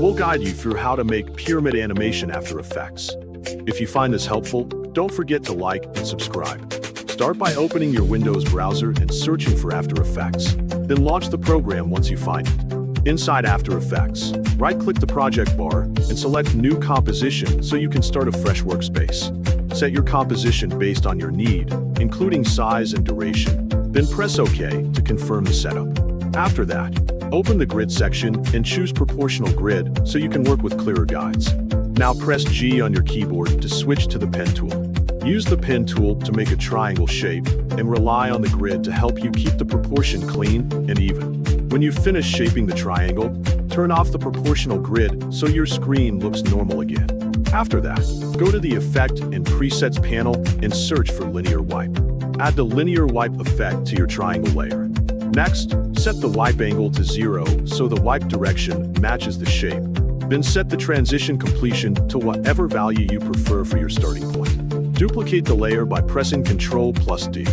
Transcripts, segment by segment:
We'll guide you through how to make pyramid animation After Effects. If you find this helpful, don't forget to like and subscribe. Start by opening your Windows browser and searching for After Effects. Then launch the program once you find it. Inside After Effects, right-click the project bar and select New Composition so you can start a fresh workspace. Set your composition based on your need, including size and duration. Then press OK to confirm the setup. After that, open the Grid section and choose Proportional Grid so you can work with clearer guides. Now press G on your keyboard to switch to the Pen tool. Use the Pen tool to make a triangle shape and rely on the grid to help you keep the proportion clean and even. When you finish shaping the triangle, turn off the proportional grid so your screen looks normal again. After that, go to the Effect and Presets panel and search for Linear Wipe. Add the Linear Wipe effect to your triangle layer. Next, set the wipe angle to 0 so the wipe direction matches the shape. Then set the transition completion to whatever value you prefer for your starting point. Duplicate the layer by pressing CTRL D.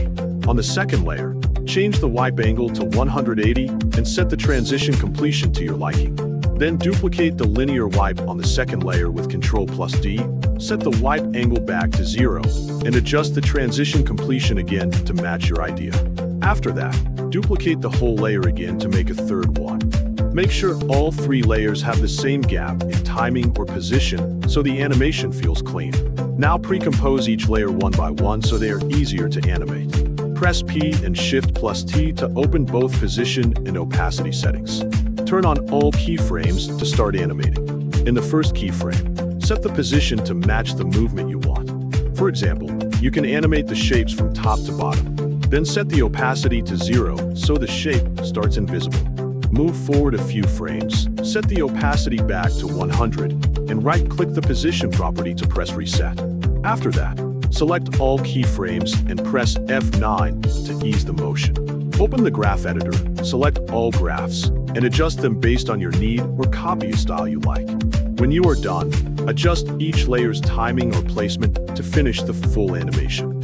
On the second layer, change the wipe angle to 180 and set the transition completion to your liking. Then duplicate the linear wipe on the second layer with CTRL D, set the wipe angle back to 0, and adjust the transition completion again to match your idea. After that, duplicate the whole layer again to make a third one. Make sure all 3 layers have the same gap in timing or position so the animation feels clean. Now precompose each layer one by one so they are easier to animate. Press P and Shift+T to open both position and opacity settings. Turn on all keyframes to start animating. In the first keyframe, set the position to match the movement you want. For example, you can animate the shapes from top to bottom. Then set the opacity to 0 so the shape starts invisible. Move forward a few frames, set the opacity back to 100, and right-click the position property to press Reset. After that, select all keyframes and press F9 to ease the motion. Open the graph editor, select all graphs, and adjust them based on your need or copy a style you like. When you are done, adjust each layer's timing or placement to finish the full animation.